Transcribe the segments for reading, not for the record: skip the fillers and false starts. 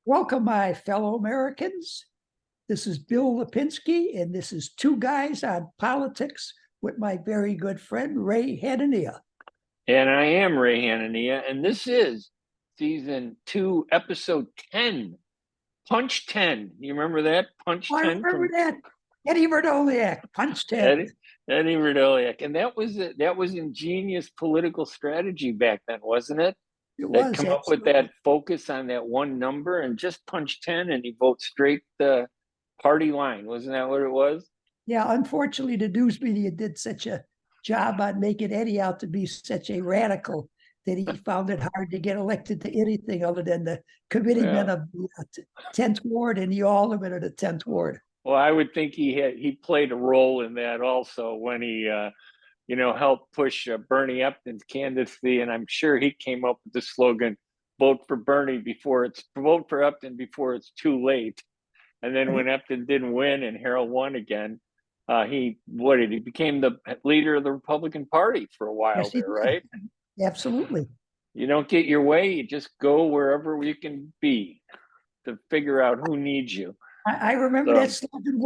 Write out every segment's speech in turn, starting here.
Welcome, my fellow Americans. This is Bill Lipinski, and this is Two Guys on Politics with my very good friend, Ray Hanania. And I am Ray Hanania, and this is season 2, episode 10, Punch 10. You remember that? Punch 10? I remember that. Eddie Verdoliak, Punch 10. Eddie Verdoliak. And that was ingenious political strategy back then, wasn't it? It That was come up with that focus on that one number and just punch 10 and he votes straight the party line. Wasn't that what it was? Yeah, unfortunately, the news media did such a job on making Eddie out to be such a radical that he found it hard to get elected to anything other than the committeeman of the 10th Ward and the alderman of the 10th Ward. Well, I would think he played a role in that also when he helped push Bernie Upton's candidacy, and I'm sure he came up with the slogan, vote for Upton before it's too late. And then when Upton didn't win and Harold won again, he became the leader of the Republican Party for a while there, right? Absolutely. You don't get your way, you just go wherever you can be to figure out who needs you. I remember that slogan.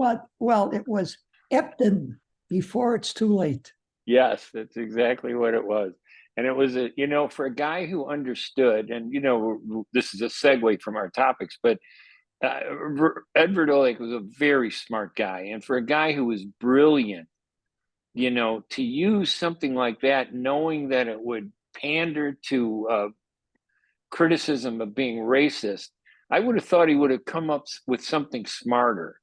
It was Upton before it's too late. Yes, that's exactly what it was. And it was, for a guy who understood, and, this is a segue from our topics, but Ed Verdoliak was a very smart guy. And for a guy who was brilliant, to use something like that, knowing that it would pander to criticism of being racist, I would have thought he would have come up with something smarter,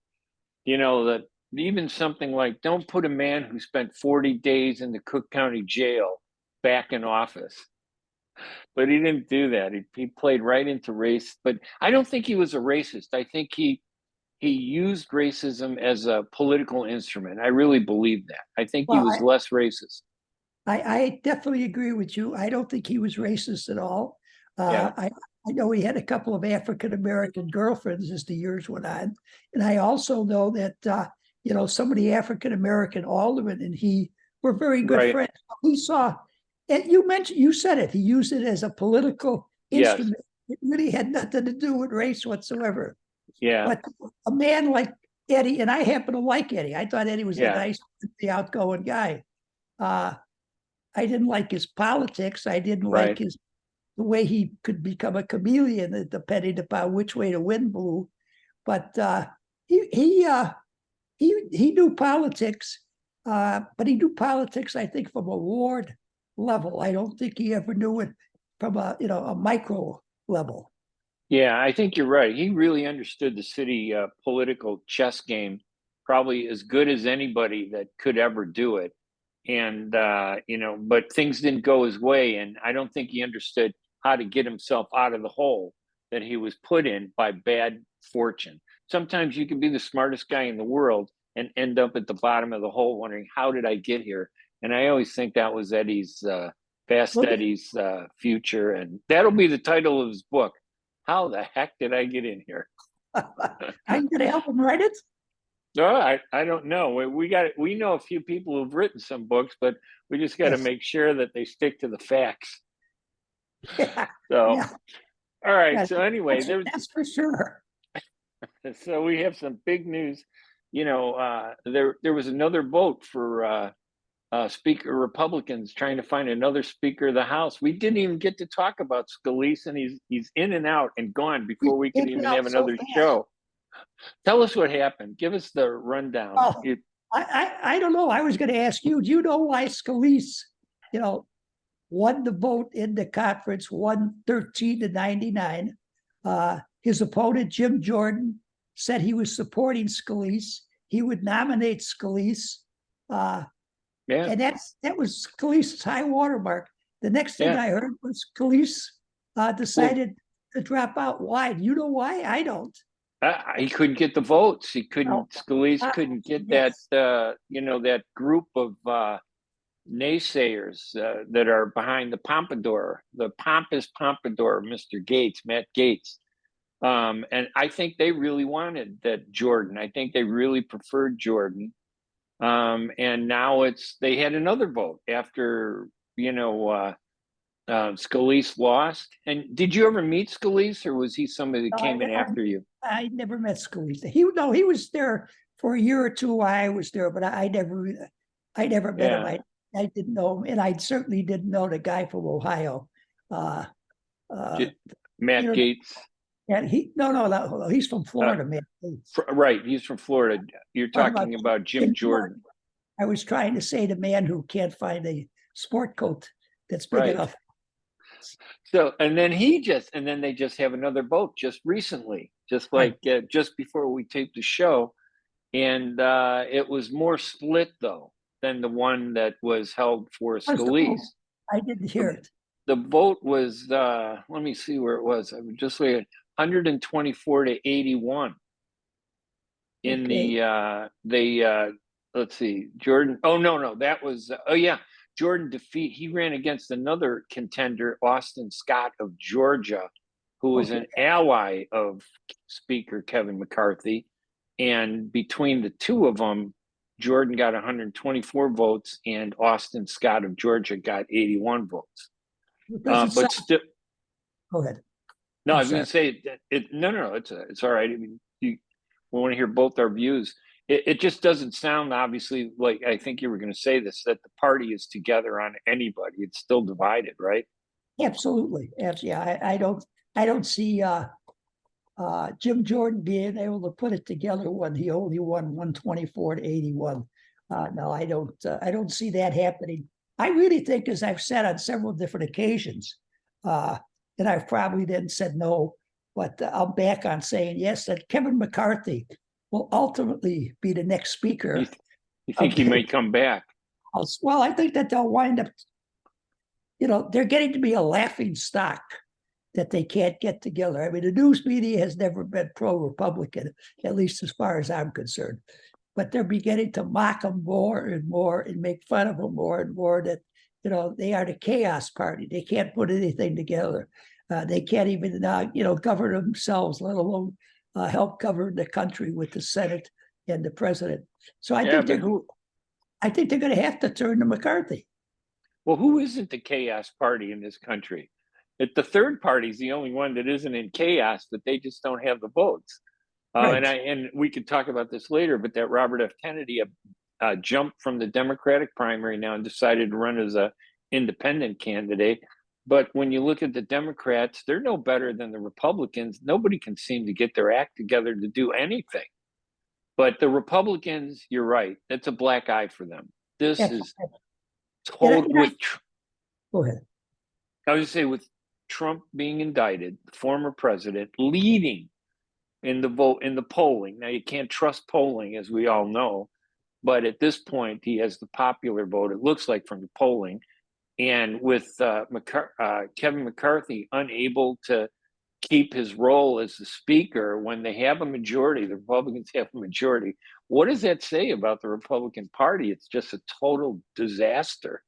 that even something like, don't put a man who spent 40 days in the Cook County jail back in office. But he didn't do that. He played right into race. But I don't think he was a racist. I think he used racism as a political instrument. I really believe that. I think he was less racist. I definitely agree with you. I don't think he was racist at all. I know he had a couple of African-American girlfriends as the years went on. And I also know that, some of the African-American aldermen and he were very good friends. He saw, and you said it, he used it as a political instrument. It really had nothing to do with race whatsoever. Yeah. But a man like Eddie, and I happen to like Eddie. I thought Eddie was a nice, outgoing guy. I didn't like his politics. I didn't like the way he could become a chameleon, depending upon which way the wind blew. But he knew politics, but he knew politics, I think, from a ward level. I don't think he ever knew it from a micro level. Yeah, I think you're right. He really understood the city political chess game, probably as good as anybody that could ever do it. And, but things didn't go his way. And I don't think he understood how to get himself out of the hole that he was put in by bad fortune. Sometimes you can be the smartest guy in the world and end up at the bottom of the hole wondering, how did I get here? And I always think that was Eddie's, Eddie's future. And that'll be the title of his book. How the heck did I get in here? Are you going to help him write it? No, I don't know. We know a few people who've written some books, but we just got to make sure that they stick to the facts. All right. So anyway, that's for sure. So we have some big news. There was another vote for Speaker Republicans trying to find another Speaker of the House. We didn't even get to talk about Scalise, and he's in and out and gone before we can even have another show. Tell us what happened. Give us the rundown. Oh, I don't know. I was going to ask you. Do you know why Scalise, won the vote in the conference, 113-99? His opponent, Jim Jordan, said he was supporting Scalise. He would nominate Scalise. And that was Scalise's high watermark. The next thing I heard was Scalise decided to drop out. Why? Do you know why? I don't. He couldn't get the votes. Scalise couldn't get that, that group of naysayers that are behind the pompous pompadour, Mr. Gates, Matt Gates. And I think they really wanted that Jordan. I think they really preferred Jordan. And now they had another vote after, Scalise lost. And did you ever meet Scalise, or was he somebody that came in after you? I never met Scalise. He was there for a year or two while I was there, but I never met him. I didn't know him, and I certainly didn't know the guy from Ohio. Matt Gaetz. And no, he's from Florida, Matt Gaetz. Right, he's from Florida. You're talking about Jim Jordan. I was trying to say the man who can't find a sport coat that's big enough. So, and then they just have another vote just recently, just like just before we taped the show. And it was more split, though, than the one that was held for Scalise. I didn't hear it. The vote was, let me see where it was. I was just looking at 124 to 81 in the let's see, Jordan. Oh, no, that was, Jordan he ran against another contender, Austin Scott of Georgia, who was an ally of Speaker Kevin McCarthy. And between the two of them, Jordan got 124 votes and Austin Scott of Georgia got 81 votes. But still, go ahead. No, I was going to say it's all right. I mean, we want to hear both our views. It just doesn't sound, obviously, like I think you were going to say this, that the party is together on anybody. It's still divided, right? Absolutely. I don't see Jim Jordan being able to put it together when he only won 124 to 81. No, I don't see that happening. I really think, as I've said on several different occasions, and I've probably then said no, but I'm back on saying yes, that Kevin McCarthy will ultimately be the next speaker. You think he may come back? Well, I think that they'll wind up, they're getting to be a laughing stock that they can't get together. I mean, the news media has never been pro-Republican, at least as far as I'm concerned. But they're beginning to mock them more and more and make fun of them more and more, that, they are the chaos party. They can't put anything together. They can't even, govern themselves, let alone help govern the country with the Senate and the president. So I think they're going to have to turn to McCarthy. Well, who isn't the chaos party in this country? The third party is the only one that isn't in chaos, but they just don't have the votes. Right. And we could talk about this later, but that Robert F. Kennedy jumped from the Democratic primary now and decided to run as an independent candidate. But when you look at the Democrats, they're no better than the Republicans. Nobody can seem to get their act together to do anything. But the Republicans, you're right, it's a black eye for them. This is total. Go ahead. I was going to say, with Trump being indicted, the former president leading in the polling. Now, you can't trust polling, as we all know, but at this point, he has the popular vote, it looks like, from the polling. And with Kevin McCarthy unable to keep his role as the speaker when they have a majority, the Republicans have a majority, what does that say about the Republican Party? It's just a total disaster.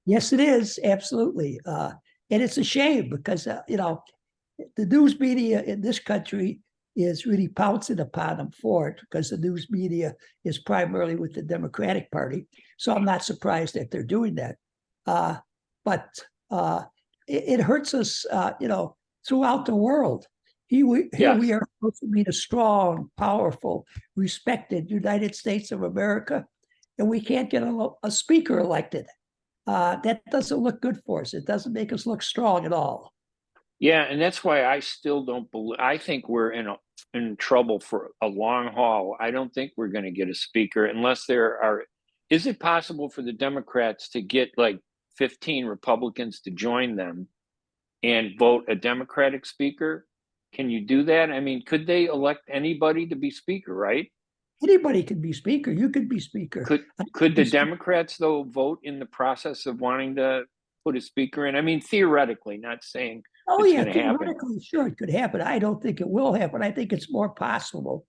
Yes, it is. Absolutely. And it's a shame because, the news media in this country is really pouncing upon them for it, because the news media is primarily with the Democratic Party. So I'm not surprised that they're doing that. But it hurts us, throughout the world. Here we are supposed to be the strong, powerful, respected United States of America, and we can't get a speaker elected. That doesn't look good for us. It doesn't make us look strong at all. Yeah, and that's why I still don't believe. I think we're in trouble for a long haul. I don't think we're going to get a speaker unless there are. Is it possible for the Democrats to get like 15 Republicans to join them and vote a Democratic speaker? Can you do that? I mean, could they elect anybody to be speaker, right? Anybody could be speaker. You could be speaker. Could the Democrats, though, vote in the process of wanting to put a speaker in? I mean, theoretically, not saying it's going to happen. Sure, it could happen. I don't think it will happen. I think it's more possible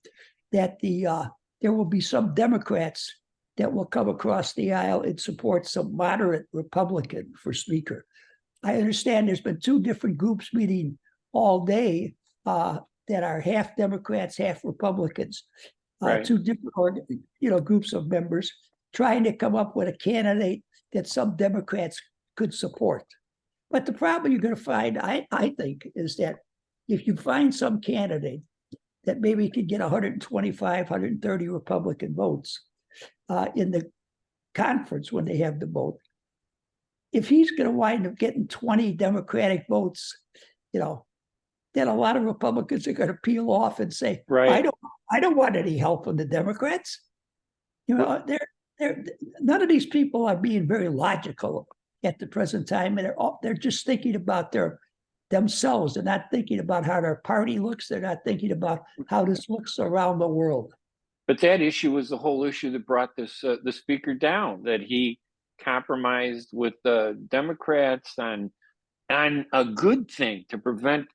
that there will be some Democrats that will come across the aisle and support some moderate Republican for speaker. I understand there's been two different groups meeting all day that are half Democrats, half Republicans. Right. Two different groups of members trying to come up with a candidate that some Democrats could support. But the problem you're going to find, I think, is that if you find some candidate that maybe could get 125, 130 Republican votes in the conference when they have the vote, if he's going to wind up getting 20 Democratic votes, then a lot of Republicans are going to peel off and say, right. I don't want any help from the Democrats. None of these people are being very logical at the present time, and they're just thinking about themselves. They're not thinking about how their party looks. They're not thinking about how this looks around the world. But that issue was the whole issue that brought the speaker down, that he compromised with the Democrats on a good thing to prevent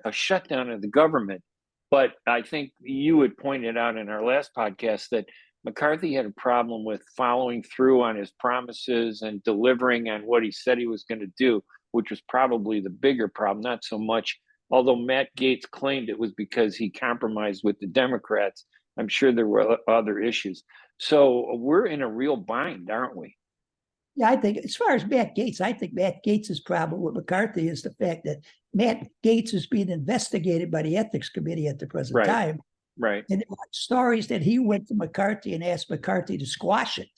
a shutdown of the government. But I think you had pointed out in our last podcast that McCarthy had a problem with following through on his promises and delivering on what he said he was going to do, which was probably the bigger problem, not so much. Although Matt Gaetz claimed it was because he compromised with the Democrats, I'm sure there were other issues. So we're in a real bind, aren't we? Yeah, I think as far as Matt Gaetz, I think Matt Gaetz's problem with McCarthy is the fact that Matt Gaetz is being investigated by the Ethics Committee at the present time. Right. And there are stories that he went to McCarthy and asked McCarthy to squash it.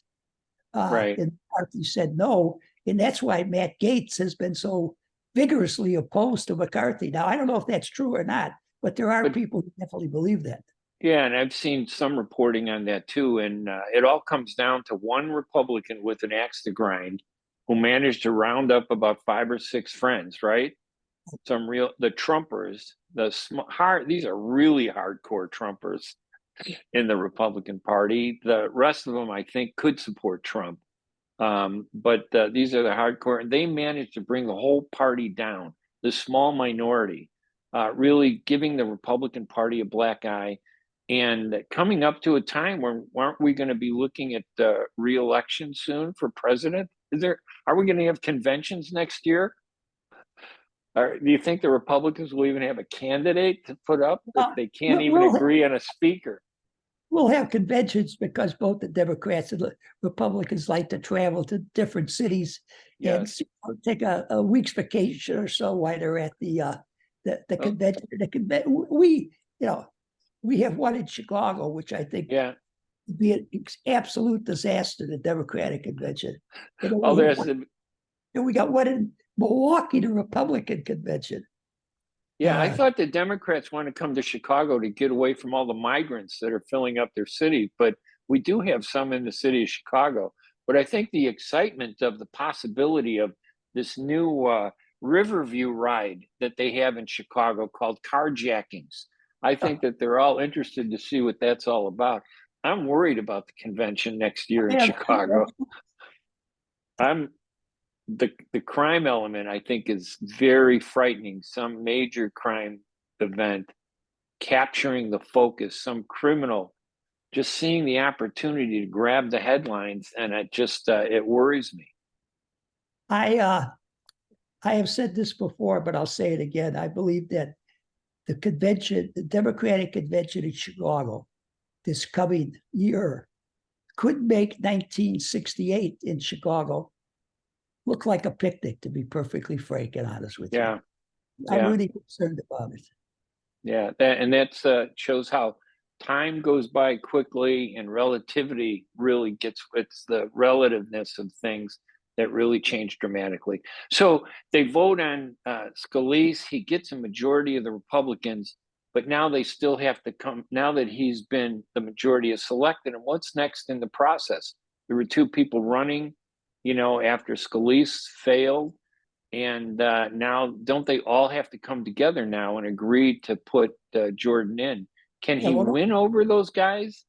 Right. And McCarthy said no. And that's why Matt Gaetz has been so vigorously opposed to McCarthy. Now, I don't know if that's true or not, but there are people who definitely believe that. Yeah, and I've seen some reporting on that too. And it all comes down to one Republican with an axe to grind who managed to round up about 5 or 6 friends, right? The Trumpers, these are really hardcore Trumpers in the Republican Party. The rest of them, I think, could support Trump. But these are the hardcore, and they managed to bring the whole party down, the small minority, really giving the Republican Party a black eye. And coming up to a time where aren't we going to be looking at the re-election soon for president? Are we going to have conventions next year? Do you think the Republicans will even have a candidate to put up if they can't even agree on a speaker? We'll have conventions because both the Democrats and the Republicans like to travel to different cities and take a week's vacation or so while they're at the convention. We have one in Chicago, which I think would be an absolute disaster, the Democratic convention. And we got one in Milwaukee, the Republican convention. Yeah, I thought the Democrats want to come to Chicago to get away from all the migrants that are filling up their city, but we do have some in the city of Chicago. But I think the excitement of the possibility of this new Riverview ride that they have in Chicago called carjackings, I think that they're all interested to see what that's all about. I'm worried about the convention next year in Chicago. The crime element, I think, is very frightening. Some major crime event capturing the focus, some criminal just seeing the opportunity to grab the headlines, and it worries me. I have said this before, but I'll say it again. I believe that the Democratic convention in Chicago this coming year could make 1968 in Chicago look like a picnic, to be perfectly frank and honest with you. I'm really concerned about it. Yeah, that shows how time goes by quickly, and relativity really it's the relativeness of things that really changed dramatically. So they vote on Scalise. He gets a majority of the Republicans, but now they still have to come, now that the majority is selected. And what's next in the process? There were 2 people running, after Scalise failed. And now don't they all have to come together now and agree to put Jordan in? Can he win over those guys?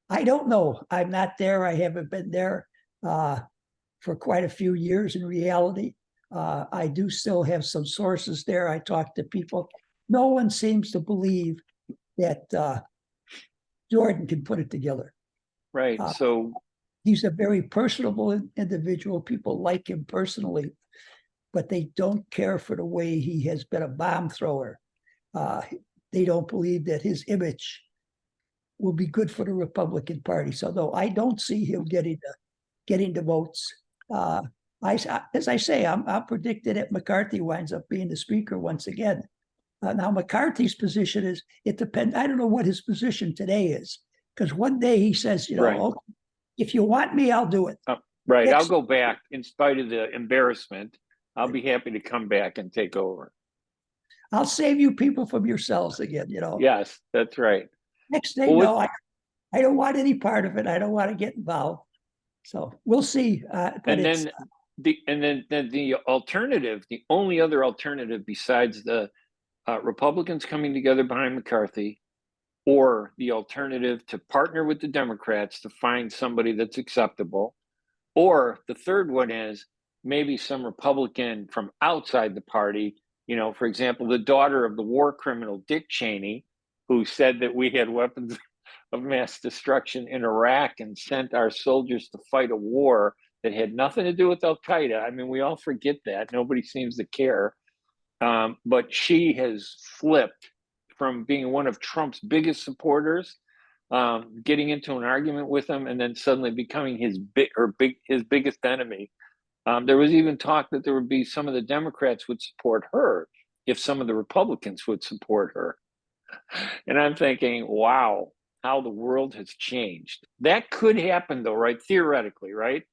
I don't know. I'm not there. I haven't been there for quite a few years in reality. I do still have some sources there. I talk to people. No one seems to believe that Jordan can put it together. Right. So he's a very personable individual. People like him personally, but they don't care for the way he has been a bomb thrower. They don't believe that his image will be good for the Republican Party. So though I don't see him getting the votes, as I say, I'm predicting that McCarthy winds up being the speaker once again. Now, McCarthy's position is, it depends. I don't know what his position today is, because one day he says, okay, if you want me, I'll do it. Right. I'll go back in spite of the embarrassment. I'll be happy to come back and take over. I'll save you people from yourselves again, Yes, that's right. Next thing I don't want any part of it. I don't want to get involved. So we'll see. And then the alternative, the only other alternative besides the Republicans coming together behind McCarthy, or the alternative to partner with the Democrats to find somebody that's acceptable, or the third one is maybe some Republican from outside the party. For example, the daughter of the war criminal Dick Cheney, who said that we had weapons of mass destruction in Iraq and sent our soldiers to fight a war that had nothing to do with Al Qaeda. I mean, we all forget that. Nobody seems to care. But she has flipped from being one of Trump's biggest supporters, getting into an argument with him, and then suddenly becoming his biggest enemy. There was even talk that there would be some of the Democrats would support her if some of the Republicans would support her. And I'm thinking, wow, how the world has changed. That could happen though, right? Theoretically, right?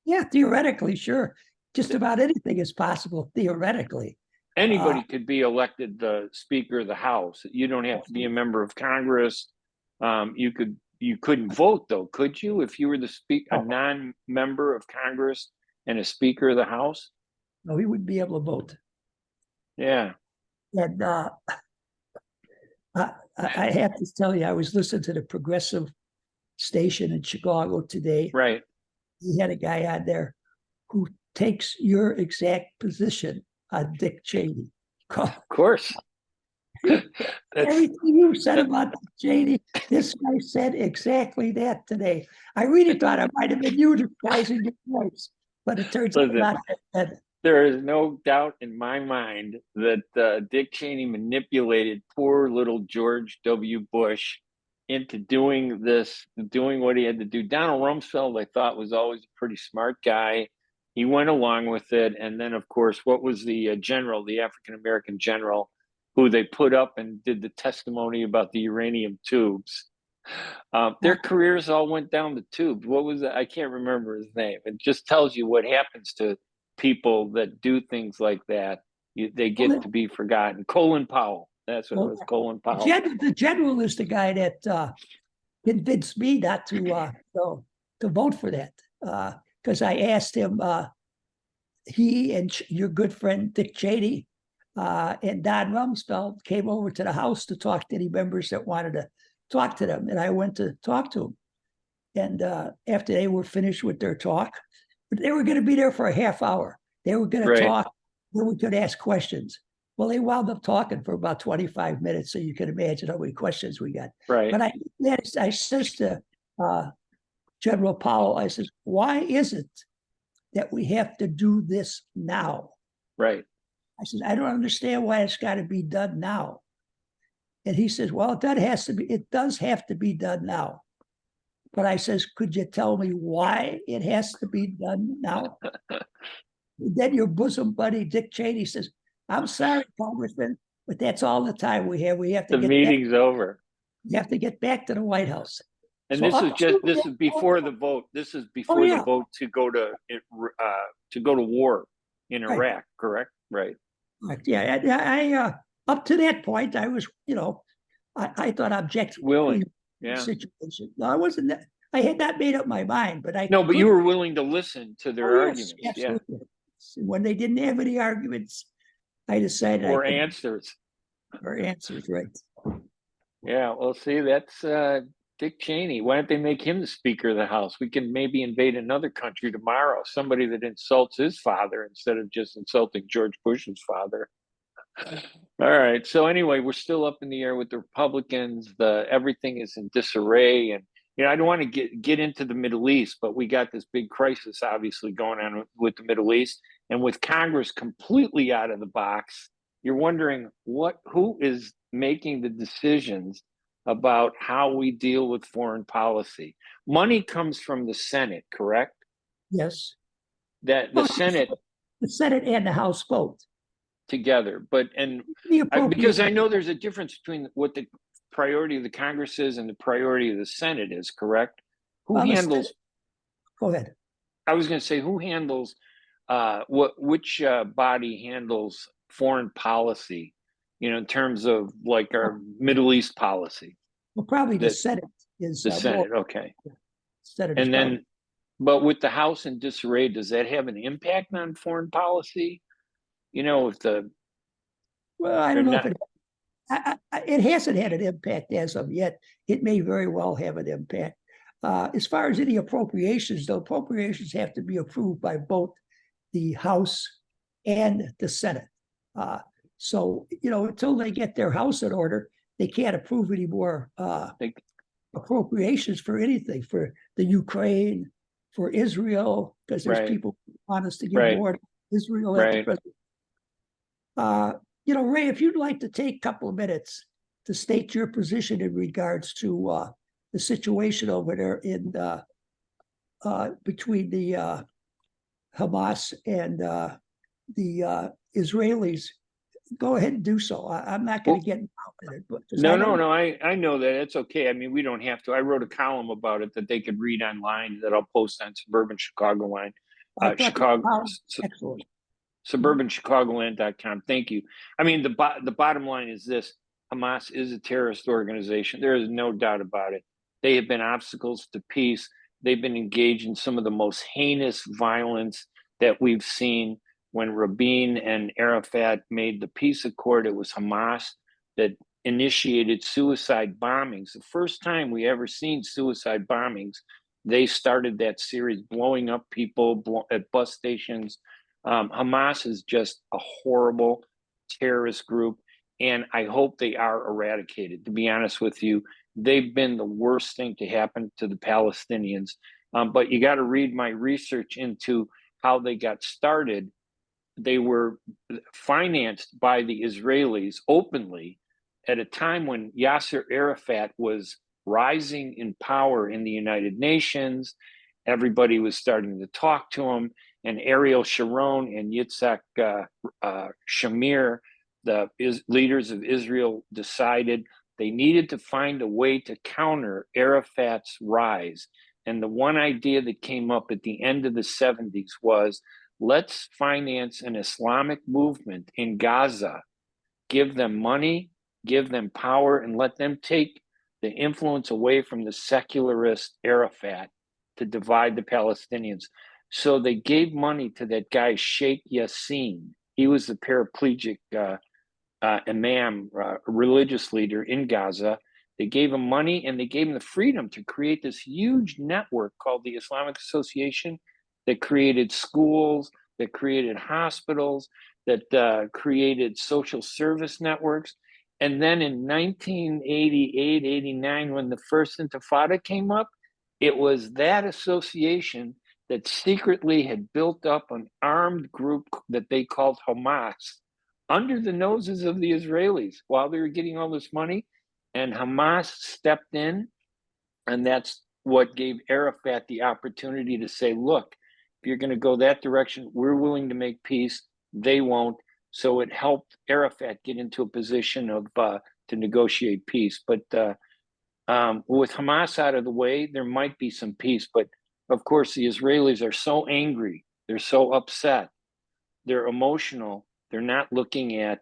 Yeah, theoretically, sure. Just about anything is possible theoretically. Anybody could be elected the Speaker of the House. You don't have to be a member of Congress. You couldn't vote though, could you? If you were a non-member of Congress and a Speaker of the House? No, he wouldn't be able to vote. Yeah. And I have to tell you, I was listening to the progressive station in Chicago today. Right. He had a guy on there who takes your exact position on Dick Cheney. Of course. Everything you said about Dick Cheney, this guy said exactly that today. I really thought it might have been you disguising your voice, but it turns out not that. There is no doubt in my mind that Dick Cheney manipulated poor little George W. Bush into doing what he had to do. Donald Rumsfeld, I thought, was always a pretty smart guy. He went along with it. And then, of course, what was the general, the African-American general, who they put up and did the testimony about the uranium tubes? Their careers all went down the tube. What was it? I can't remember his name. It just tells you what happens to people that do things like that. They get to be forgotten. Colin Powell. That's what it was, Colin Powell. The general is the guy that convinced me not to vote for that. Because I asked him, he and your good friend Dick Cheney and Don Rumsfeld came over to the house to talk to any members that wanted to talk to them. And I went to talk to them. And after they were finished with their talk, they were going to be there for a half hour. They were going to talk, then we could ask questions. Well, they wound up talking for about 25 minutes, so you can imagine how many questions we got. Right. But I says to General Powell, I says, why is it that we have to do this now? Right. I said, I don't understand why it's got to be done now. And he says, well, it does have to be done now. But I says, could you tell me why it has to be done now? Then your bosom buddy, Dick Cheney, says, I'm sorry, Congressman, but that's all the time we have. We have to the meeting's over. We have to get back to the White House. And so this is before the vote. This is before the vote to go to war in Iraq, correct? Right. Yeah. I up to that point, I was, I thought objectively willing. Yeah. Situation. No, I wasn't. I had not made up my mind, but but you were willing to listen to their arguments. Absolutely. Yeah. When they didn't have any arguments, I decided answers. Or answers, right? Yeah. Well, see, that's Dick Cheney. Why don't they make him the Speaker of the House? We can maybe invade another country tomorrow. Somebody that insults his father instead of just insulting George Bush's father. All right. So anyway, we're still up in the air with the Republicans. Everything is in disarray, and I don't want to get into the Middle East, but we got this big crisis obviously going on with the Middle East, and with Congress completely out of the box. You're wondering who is making the decisions about how we deal with foreign policy. Money comes from the Senate, correct? Yes. that the Senate and the House both together. But because I know there's a difference between what the priority of the Congress is and the priority of the Senate is, correct? Who handles? Go ahead. I was going to say, who handles which body handles foreign policy, in terms of like our Middle East policy? Well, probably the Senate is the Senate. Okay. Senate, and then, but with the House in disarray, does that have an impact on foreign policy? If the I don't know if it hasn't had an impact as of yet. It may very well have an impact. As far as any appropriations, though, appropriations have to be approved by both the House and the Senate. So, until they get their house in order, they can't approve any more appropriations for anything, for the Ukraine, for Israel, because there's people who want us to give more to Israel at the present. Ray, if you'd like to take a couple of minutes to state your position in regards to the situation over there in between the Hamas and the Israelis, go ahead and do so. I'm not going to get involved in it. But no, I know that. It's okay. I mean, we don't have to. I wrote a column about it that they could read online that I'll post on Suburban Chicagoland. Excellent. SuburbanChicagoland.com. Thank you. I mean, the bottom line is this: Hamas is a terrorist organization. There is no doubt about it. They have been obstacles to peace. They've been engaged in some of the most heinous violence that we've seen. When Rabin and Arafat made the peace accord, it was Hamas that initiated suicide bombings. The first time we ever seen suicide bombings, they started that series, blowing up people at bus stations. Hamas is just a horrible terrorist group, and I hope they are eradicated. To be honest with you, they've been the worst thing to happen to the Palestinians. But you got to read my research into how they got started. They were financed by the Israelis openly at a time when Yasser Arafat was rising in power in the United Nations. Everybody was starting to talk to him, and Ariel Sharon and Yitzhak Shamir, the leaders of Israel, decided they needed to find a way to counter Arafat's rise. And the one idea that came up at the end of the 70s was, let's finance an Islamic movement in Gaza, give them money, give them power, and let them take the influence away from the secularist Arafat to divide the Palestinians. So they gave money to that guy, Sheikh Yassin. He was the paraplegic imam, religious leader in Gaza. They gave him money and they gave him the freedom to create this huge network called the Islamic Association that created schools, that created hospitals, that created social service networks. And then in 1988, 89, when the first Intifada came up, it was that association that secretly had built up an armed group that they called Hamas under the noses of the Israelis while they were getting all this money. And Hamas stepped in, and that's what gave Arafat the opportunity to say, look, if you're going to go that direction, we're willing to make peace. They won't. So it helped Arafat get into a position of to negotiate peace. But with Hamas out of the way, there might be some peace. But of course, the Israelis are so angry. They're so upset. They're emotional. They're not looking at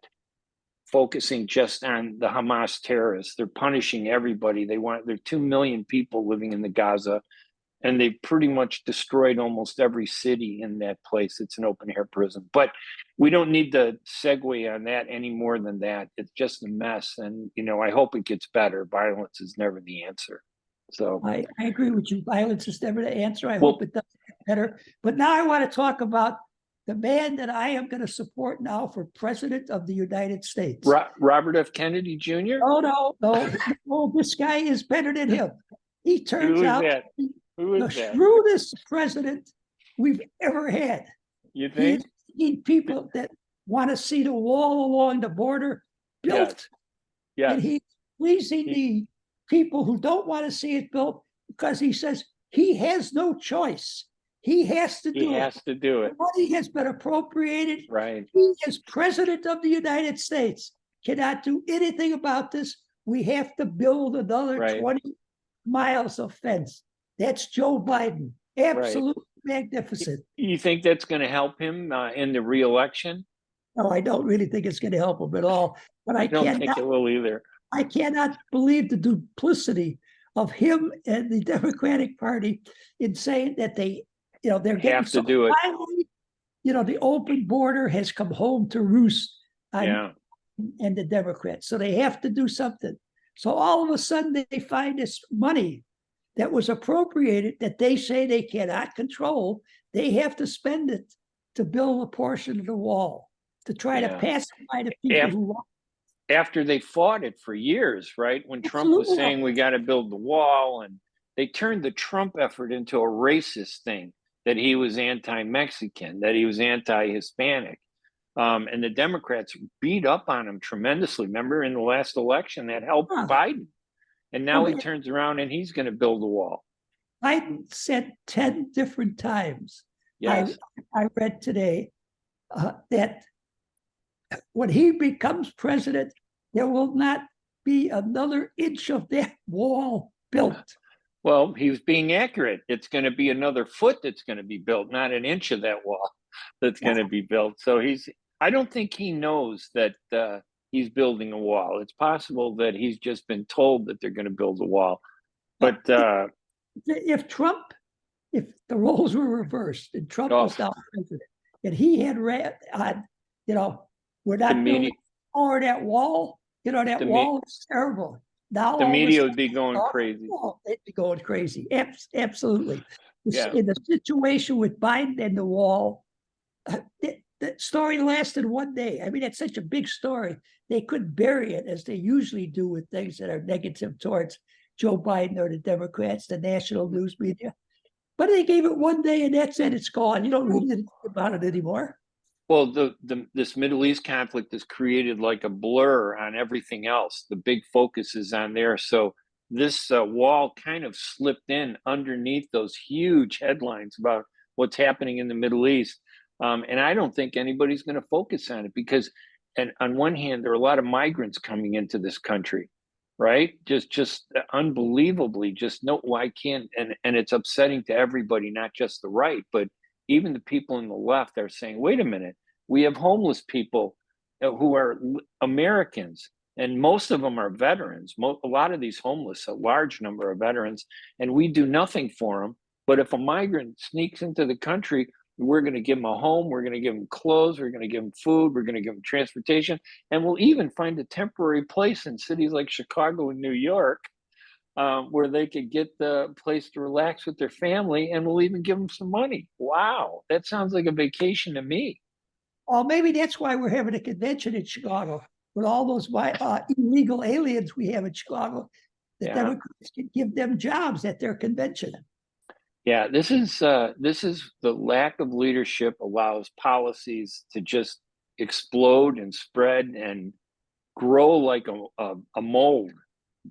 focusing just on the Hamas terrorists. They're punishing everybody. There are 2 million people living in the Gaza, and they pretty much destroyed almost every city in that place. It's an open air prison. But we don't need to segue on that any more than that. It's just a mess. And, I hope it gets better. Violence is never the answer. So I agree with you. Violence is never the answer. I hope it does get better. But now I want to talk about the man that I am going to support now for president of the United States. Robert F. Kennedy Jr.? No. This guy is better than him. He turns out to be the shrewdest president we've ever had. You think? He needs people that want to see the wall along the border built. Yes. And he's pleasing the people who don't want to see it built because he says he has no choice. He has to do it. He has to do it. The money has been appropriated. Right. He, as president of the United States, cannot do anything about this. We have to build another 20 miles of fence. That's Joe Biden. Absolutely magnificent. You think that's going to help him in the re-election? No, I don't really think it's going to help him at all. But I don't think it will either. I cannot believe the duplicity of him and the Democratic Party in saying that they, they're getting to do it. Finally, the open border has come home to roost on, and the Democrats. So they have to do something. So all of a sudden they find this money that was appropriated that they say they cannot control. They have to spend it to build a portion of the wall, to try to pacify the people who want. After they fought it for years, right? When Trump was saying we got to build the wall, and they turned the Trump effort into a racist thing, that he was anti-Mexican, that he was anti-Hispanic. And the Democrats beat up on him tremendously. Remember in the last election that helped Biden. And now he turns around and he's going to build a wall. Biden said 10 different times. Yes. I read today that when he becomes president, there will not be another inch of that wall built. Well, he was being accurate. It's going to be another foot that's going to be built, not an inch of that wall that's going to be built. So I don't think he knows that he's building a wall. It's possible that he's just been told that they're going to build a wall. But if the roles were reversed and Trump was now president, and he had read on, we're not building over that wall, that wall is terrible. Now the media would be going crazy. They'd be going crazy. Absolutely. In the situation with Biden and the wall, the story lasted one day. I mean, it's such a big story. They couldn't bury it as they usually do with things that are negative towards Joe Biden or the Democrats, the national news media. But they gave it one day and that's it. It's gone. You don't read anything about it anymore. Well, this Middle East conflict has created like a blur on everything else. The big focus is on there. So this wall kind of slipped in underneath those huge headlines about what's happening in the Middle East. And I don't think anybody's going to focus on it because, and on one hand, there are a lot of migrants coming into this country, right? Just unbelievably, why can't, and it's upsetting to everybody, not just the right, but even the people in the left are saying, wait a minute, we have homeless people who are Americans, and most of them are veterans. A lot of these homeless, a large number of veterans, and we do nothing for them. But if a migrant sneaks into the country, we're going to give them a home, we're going to give them clothes, we're going to give them food, we're going to give them transportation, and we'll even find a temporary place in cities like Chicago and New York where they could get the place to relax with their family, and we'll even give them some money. Wow, that sounds like a vacation to me. Well, maybe that's why we're having a convention in Chicago with all those illegal aliens we have in Chicago. The Democrats can give them jobs at their convention. Yeah, this is the lack of leadership allows policies to just explode and spread and grow like a mold.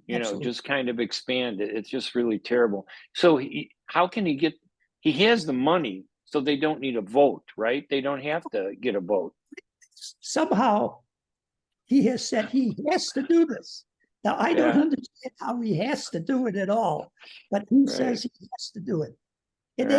Just kind of expand it. It's just really terrible. So how can he get? He has the money, so they don't need a vote, right? They don't have to get a vote. Somehow, he has said he has to do this. Now I don't understand how he has to do it at all, but he says he has to do it. And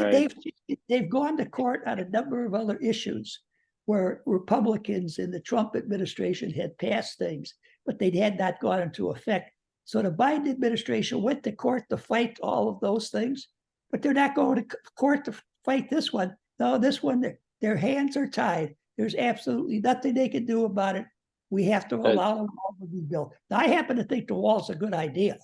they've gone to court on a number of other issues where Republicans in the Trump administration had passed things, but they had not gone into effect. So the Biden administration went to court to fight all of those things, but they're not going to court to fight this one. No, this one, their hands are tied. There's absolutely nothing they can do about it. We have to allow the wall to be built. Now, I happen to think the wall's a good idea.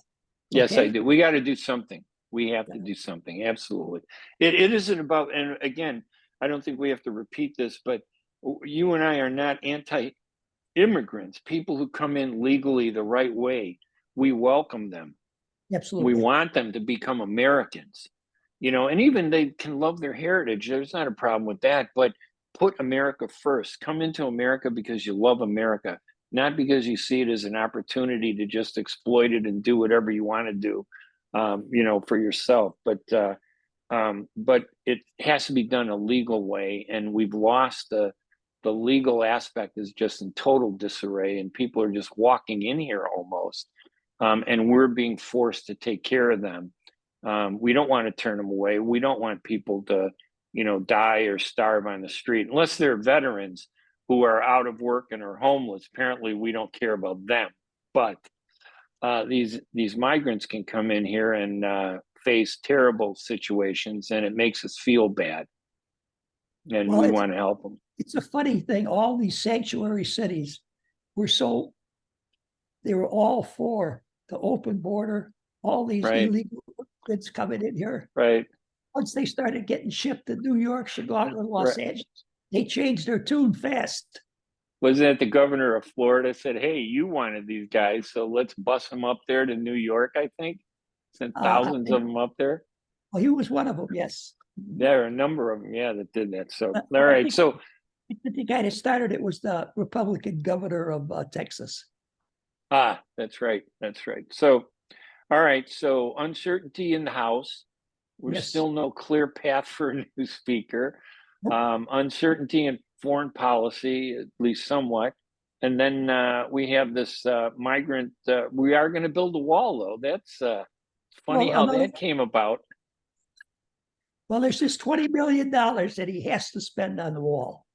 Yes, I do. We got to do something. We have to do something. Absolutely. It isn't about, and again, I don't think we have to repeat this, but you and I are not anti-immigrants, people who come in legally the right way. We welcome them. Absolutely. We want them to become Americans, and even they can love their heritage. There's not a problem with that, but put America first. Come into America because you love America, not because you see it as an opportunity to just exploit it and do whatever you want to do, for yourself. But but it has to be done a legal way, and we've lost the legal aspect is just in total disarray, and people are just walking in here almost, and we're being forced to take care of them. We don't want to turn them away. We don't want people to, die or starve on the street unless they're veterans who are out of work and are homeless. Apparently, we don't care about them, but these migrants can come in here and face terrible situations, and it makes us feel bad, and we want to help them. It's a funny thing. All these sanctuary cities they were all for the open border, all these illegal goods coming in here. Right. Once they started getting shipped to New York, Chicago, and Los Angeles, they changed their tune fast. Wasn't it the governor of Florida said, hey, you wanted these guys, so let's bus them up there to New York, I think? Sent thousands of them up there. Well, he was one of them, yes. There are a number of them, that did that. So, all right. The guy that started it was the Republican governor of Texas. That's right. That's right. So, all right. So, uncertainty in the House. There's still no clear path for a new speaker. Uncertainty in foreign policy, at least somewhat. And then we have this migrant. We are going to build a wall, though. That's funny how that came about. Well, there's this $20 million that he has to spend on the wall.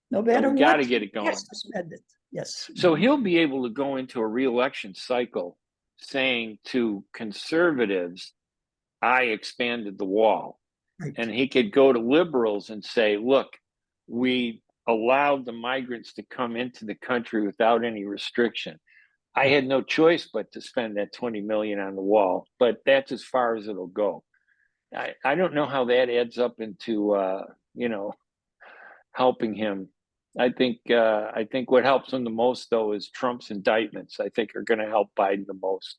No matter what, got to get it going. He has to spend it. Yes. So he'll be able to go into a re-election cycle saying to conservatives, I expanded the wall. Right. And he could go to liberals and say, look, we allowed the migrants to come into the country without any restriction. I had no choice but to spend that $20 million on the wall, but that's as far as it'll go. I don't know how that adds up into, helping him. I think what helps him the most, though, is Trump's indictments. I think are going to help Biden the most.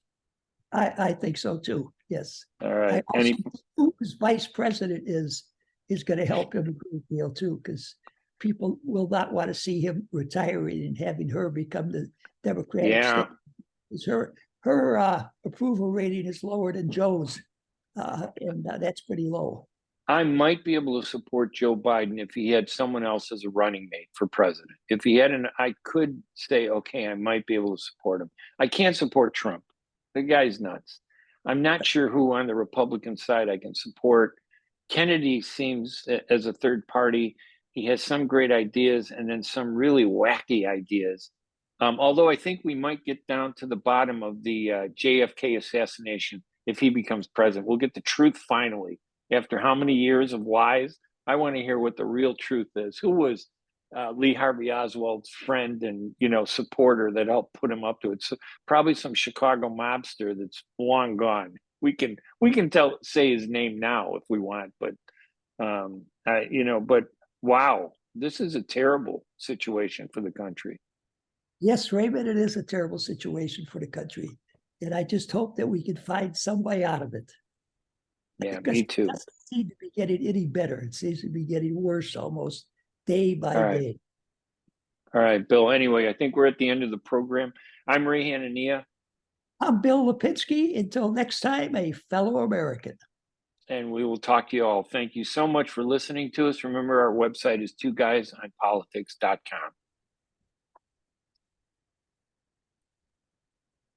I think so too. Yes. All right. Who's vice president is going to help him a great deal too, because people will not want to see him retiring and having her become the Democratic state. Her approval rating is lower than Joe's, and that's pretty low. I might be able to support Joe Biden if he had someone else as a running mate for president. If he had I could say, okay, I might be able to support him. I can't support Trump. The guy's nuts. I'm not sure who on the Republican side I can support. Kennedy seems, as a third party, he has some great ideas and then some really wacky ideas. Although I think we might get down to the bottom of the JFK assassination if he becomes president. We'll get the truth finally. After how many years of lies? I want to hear what the real truth is. Who was Lee Harvey Oswald's friend and supporter that helped put him up to it? So probably some Chicago mobster that's long gone. We can say his name now if we want, but but wow, this is a terrible situation for the country. Yes, Raymond, it is a terrible situation for the country, and I just hope that we can find some way out of it. Yeah, me too. It doesn't seem to be getting any better. It seems to be getting worse almost day by day. All right, Bill. Anyway, I think we're at the end of the program. I'm Ray Hanania. I'm Bill Lipinski. Until next time, a fellow American. And we will talk to you all. Thank you so much for listening to us. Remember, our website is twoguysonpolitics.com.